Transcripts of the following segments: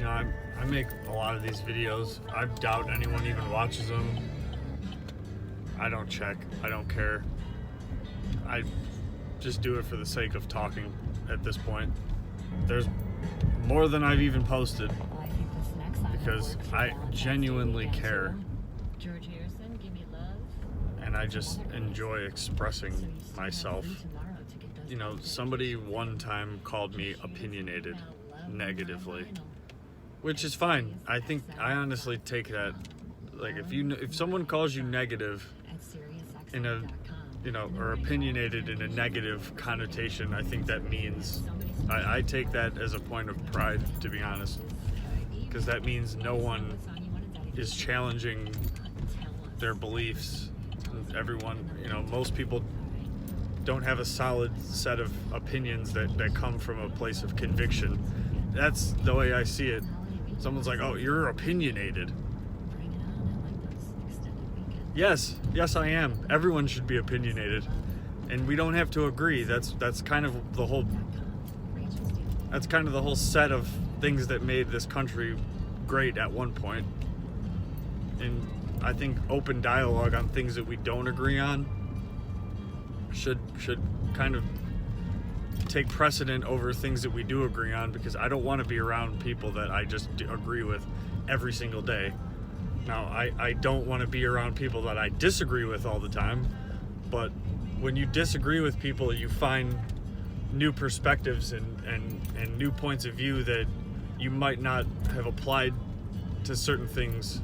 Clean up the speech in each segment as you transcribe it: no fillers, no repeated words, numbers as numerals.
I make a lot of these videos. I doubt anyone even watches them. I don't check. I don't care. I just do it for the sake of talking at this point. There's more than I've even posted because I genuinely care. And I just enjoy expressing myself. You know, somebody one time called me opinionated negatively, which is fine. I honestly take that, like, if someone calls you negative in a, or opinionated in a negative connotation, I think that means, I take that as a point of pride, to be honest, because that means no one is challenging their beliefs. Everyone, most people don't have a solid set of opinions that come from a place of conviction. That's the way I see it. Someone's like, oh, you're opinionated. Yes, I am. Everyone should be opinionated. And we don't have to agree. That's kind of the whole set of things that made this country great at one point. And I think open dialogue on things that we don't agree on should kind of take precedent over things that we do agree on, because I don't want to be around people that I just agree with every single day. Now, I don't want to be around people that I disagree with all the time, but when you disagree with people, you find new perspectives and new points of view that you might not have applied to certain things,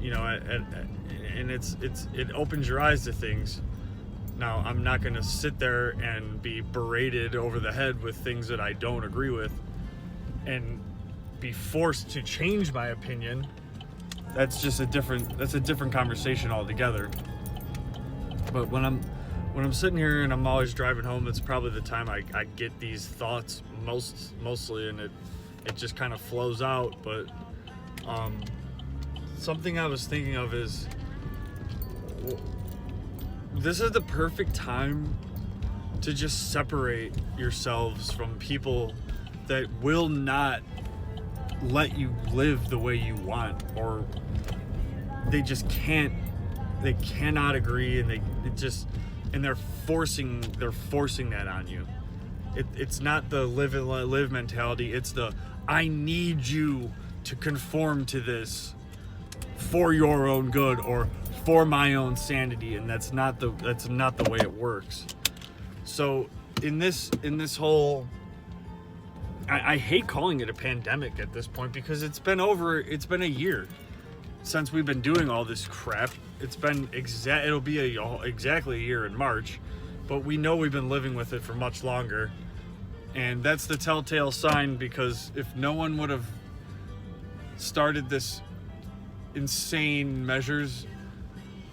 and it opens your eyes to things. Now, I'm not going to sit there and be berated over the head with things that I don't agree with and be forced to change my opinion. That's a different conversation altogether. But when I'm sitting here and I'm always driving home, it's probably the time I get these thoughts mostly, and it just kind of flows out. But something I was thinking of is, this is the perfect time to just separate yourselves from people that will not let you live the way you want, or they just cannot agree, and they're forcing that on you. It's not the live and let live mentality. It's the, I need you to conform to this for your own good or for my own sanity, and that's not the way it works. So in this whole, I hate calling it a pandemic at this point, because it's been a year since we've been doing all this crap. It'll be exactly a year in March, but we know we've been living with it for much longer, and that's the telltale sign, because if no one would have started this insane measures,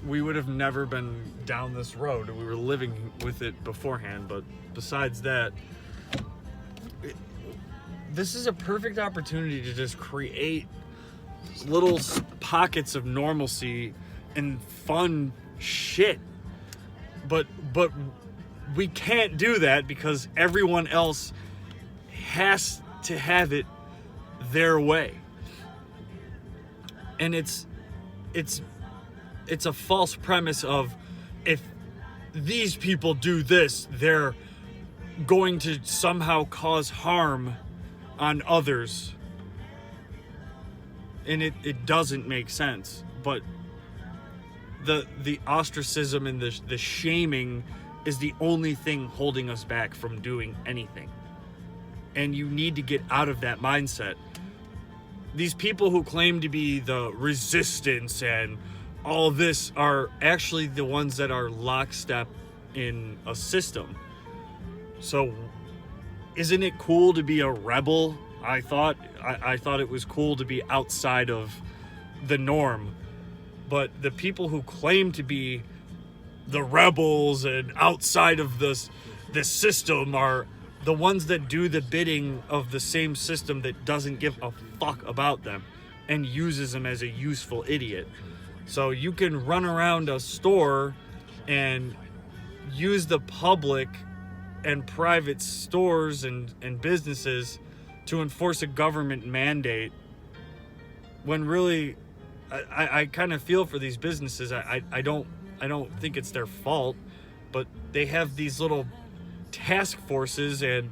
we would have never been down this road. We were living with it beforehand. But besides that, this is a perfect opportunity to just create little pockets of normalcy and fun shit. But we can't do that because everyone else has to have it their way. And it's a false premise of, if these people do this, they're going to somehow cause harm on others. And it doesn't make sense. But the ostracism and the shaming is the only thing holding us back from doing anything. And you need to get out of that mindset. These people who claim to be the resistance and all this are actually the ones that are lockstep in a system. So isn't it cool to be a rebel? I thought it was cool to be outside of the norm. But the people who claim to be the rebels and outside of this system are the ones that do the bidding of the same system that doesn't give a fuck about them and uses them as a useful idiot. So you can run around a store and use the public and private stores and businesses to enforce a government mandate when really I kind of feel for these businesses. I don't think it's their fault, but they have these little task forces, and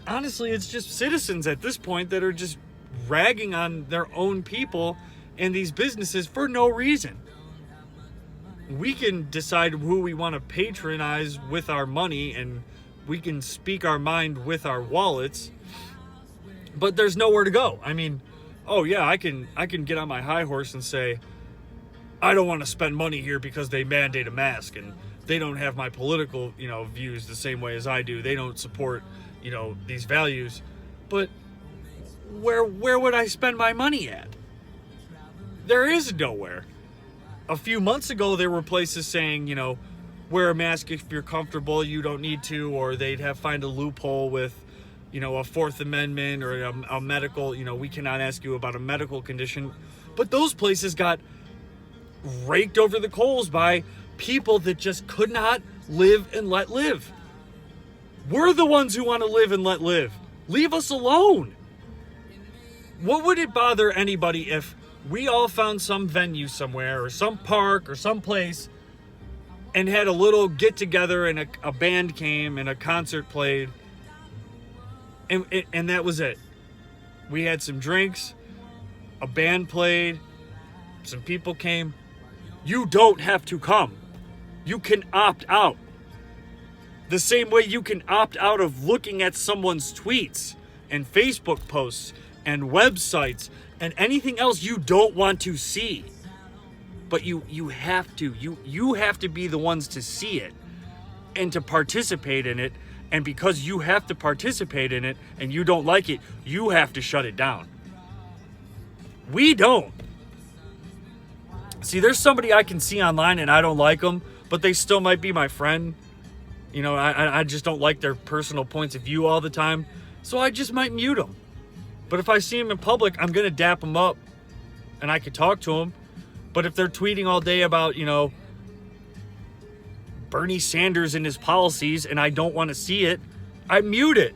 honestly it's just citizens at this point that are just ragging on their own people and these businesses for no reason. We can decide who we want to patronize with our money, and we can speak our mind with our wallets, but there's nowhere to go. I mean, oh yeah, I can get on my high horse and say, I don't want to spend money here because they mandate a mask and they don't have my political, views the same way as I do. They don't support, these values. But where would I spend my money at? There is nowhere. A few months ago, there were places saying, wear a mask if you're comfortable, you don't need to, or they'd find a loophole with, a Fourth Amendment or a medical, we cannot ask you about a medical condition. But those places got raked over the coals by people that just could not live and let live. We're the ones who want to live and let live. Leave us alone. What would it bother anybody if we all found some venue somewhere or some park or some place and had a little get together and a band came and a concert played and that was it? We had some drinks, a band played, some people came. You don't have to come. You can opt out. The same way you can opt out of looking at someone's tweets and Facebook posts and websites and anything else you don't want to see. But you have to. You have to be the ones to see it and to participate in it. And because you have to participate in it and you don't like it, you have to shut it down. We don't. See, there's somebody I can see online and I don't like them, but they still might be my friend. I just don't like their personal points of view all the time, so I just might mute them. But if I see them in public, I'm going to dap them up and I could talk to them. But if they're tweeting all day about, Bernie Sanders and his policies and I don't want to see it, I mute it.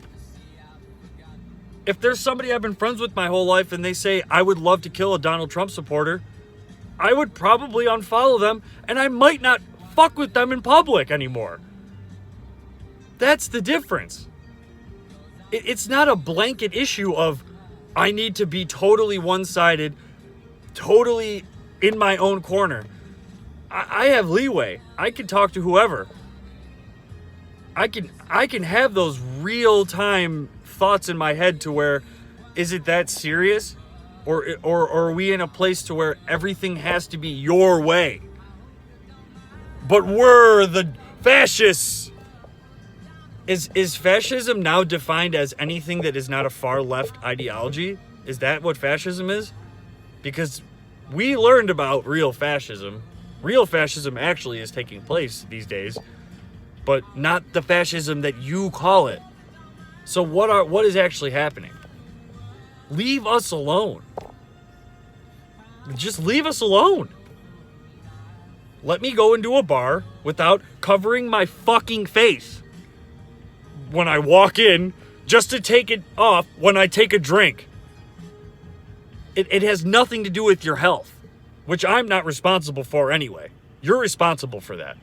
If there's somebody I've been friends with my whole life and they say, I would love to kill a Donald Trump supporter, I would probably unfollow them and I might not fuck with them in public anymore. That's the difference. It's not a blanket issue of I need to be totally one-sided, totally in my own corner. I have leeway. I can talk to whoever. I can have those real-time thoughts in my head to where, is it that serious? Or are we in a place to where everything has to be your way? But we're the fascists. Is fascism now defined as anything that is not a far left ideology? Is that what fascism is? Because we learned about real fascism. Real fascism actually is taking place these days, but not the fascism that you call it. So what is actually happening? Leave us alone. Just leave us alone. Let me go into a bar without covering my fucking face when I walk in, just to take it off when I take a drink. It has nothing to do with your health, which I'm not responsible for anyway. You're responsible for that.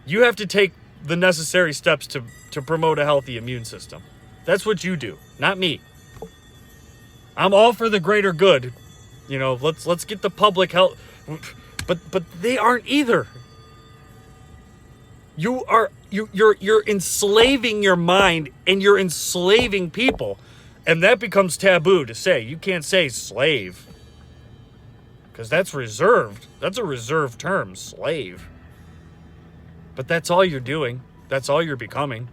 You have to take the necessary steps to promote a healthy immune system. That's what you do, not me. I'm all for the greater good. Let's get the public health, but they aren't either. You're enslaving your mind and you're enslaving people, and that becomes taboo to say. You can't say slave, because that's reserved. That's a reserved term, slave. But that's all you're doing. That's all you're becoming.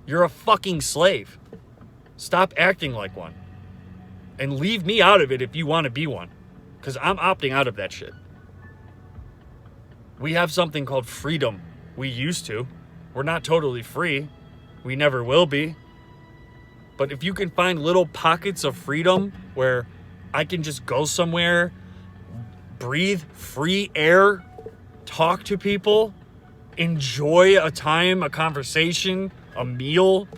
You're a fucking slave. Stop acting like one. And leave me out of it if you want to be one. Because I'm opting out of that shit. We have something called freedom. We used to. We're not totally free. We never will be. But if you can find little pockets of freedom where I can just go somewhere, breathe free air, talk to people, enjoy a time, a conversation, a meal,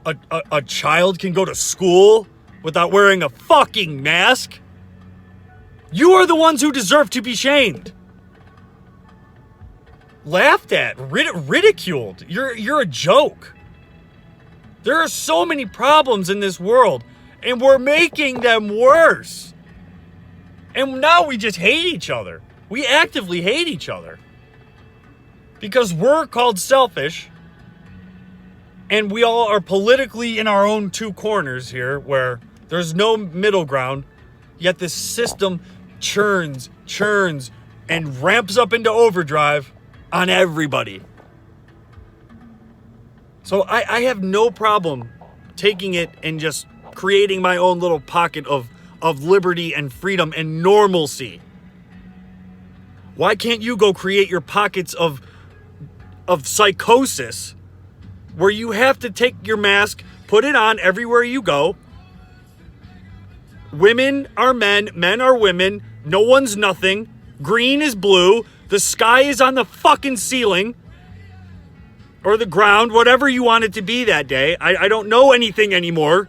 a child can go to school without wearing a fucking mask. You are the ones who deserve to be shamed. Laughed at, ridiculed. You're a joke. There are so many problems in this world, and we're making them worse. And now we just hate each other. We actively hate each other. Because we're called selfish, and we all are politically in our own two corners here, where there's no middle ground, yet this system churns, and ramps up into overdrive on everybody. So I have no problem taking it and just creating my own little pocket of liberty and freedom and normalcy. Why can't you go create your pockets of psychosis where you have to take your mask, put it on everywhere you go? Women are men, men are women, no one's nothing, green is blue, the sky is on the fucking ceiling. Or the ground, whatever you want it to be that day. I don't know anything anymore.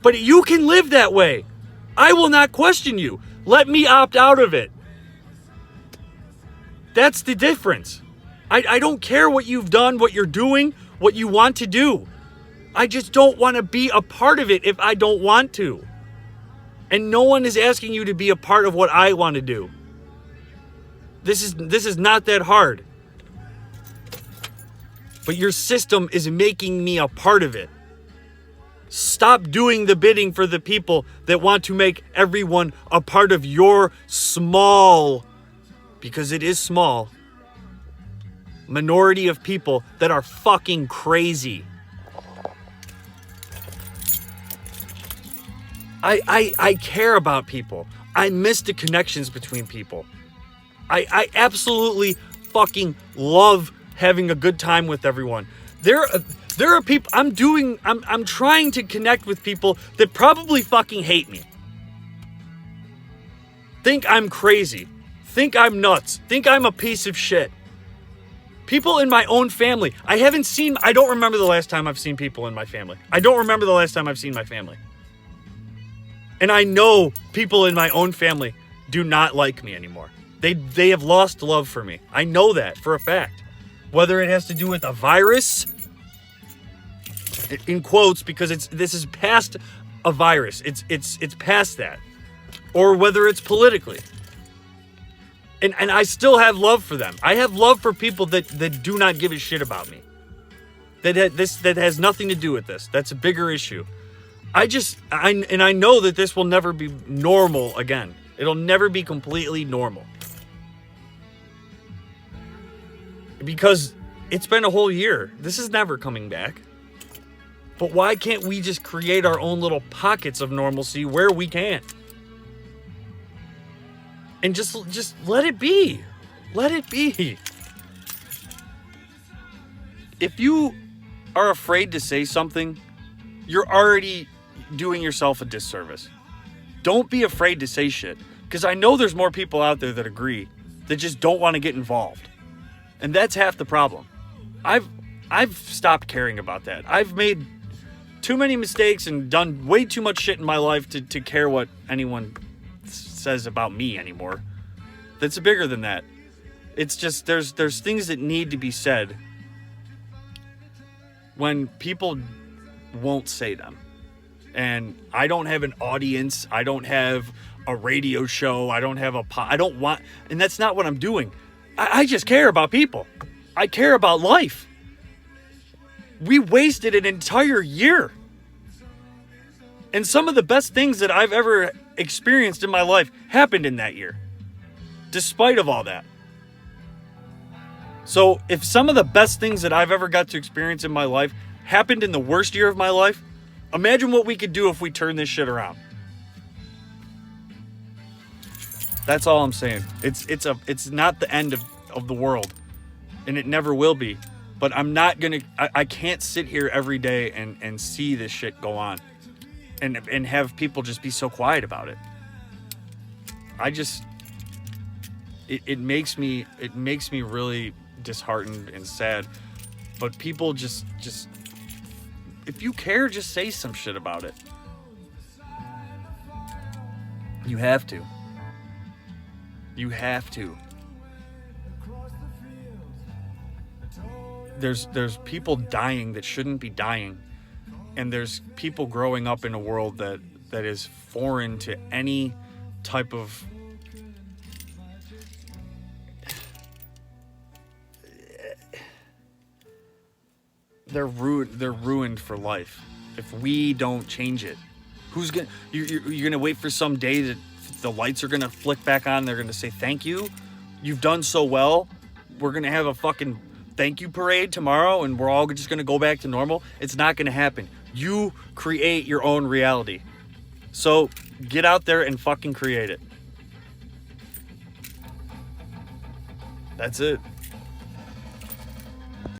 But you can live that way. I will not question you. Let me opt out of it. That's the difference. I don't care what you've done, what you're doing, what you want to do. I just don't want to be a part of it if I don't want to. And no one is asking you to be a part of what I want to do. This is not that hard. But your system is making me a part of it. Stop doing the bidding for the people that want to make everyone a part of your small, because it is small, minority of people that are fucking crazy. I care about people. I miss the connections between people. I absolutely fucking love having a good time with everyone. There are people I'm trying to connect with people that probably fucking hate me. Think I'm crazy. Think I'm nuts. Think I'm a piece of shit. People in my own family. I don't remember the last time I've seen people in my family. I don't remember the last time I've seen my family. And I know people in my own family do not like me anymore. They have lost love for me. I know that for a fact. Whether it has to do with a virus, in quotes, because this is past a virus. It's past that. Or whether it's politically. And I still have love for them. I have love for people that do not give a shit about me. That has nothing to do with this. That's a bigger issue. I know that this will never be normal again. It'll never be completely normal. Because it's been a whole year. This is never coming back. But why can't we just create our own little pockets of normalcy where we can? And just let it be. Let it be. If you are afraid to say something, you're already doing yourself a disservice. Don't be afraid to say shit. Because I know there's more people out there that agree, that just don't want to get involved. And that's half the problem. I've stopped caring about that. I've made too many mistakes and done way too much shit in my life to care what anyone says about me anymore. That's bigger than that. It's just there's things that need to be said when people won't say them. And I don't have an audience. I don't have a radio show. I don't have and that's not what I'm doing. I just care about people. I care about life. We wasted an entire year. And some of the best things that I've ever experienced in my life happened in that year. Despite of all that. So if some of the best things that I've ever got to experience in my life happened in the worst year of my life, imagine what we could do if we turn this shit around. That's all I'm saying. It's not the end of the world. And it never will be. But I can't sit here every day and see this shit go on. And have people just be so quiet about it. It makes me really disheartened and sad. But people just if you care, just say some shit about it. You have to. You have to. There's people dying that shouldn't be dying, and there's people growing up in a world that is foreign to any type of they're ruined for life if we don't change it. Who's gonna you're gonna wait for some day that the lights are gonna flick back on, they're gonna say thank you, you've done so well, we're gonna have a fucking thank you parade tomorrow and we're all just gonna go back to normal? It's not gonna happen. You create your own reality. So get out there and fucking create it. That's it.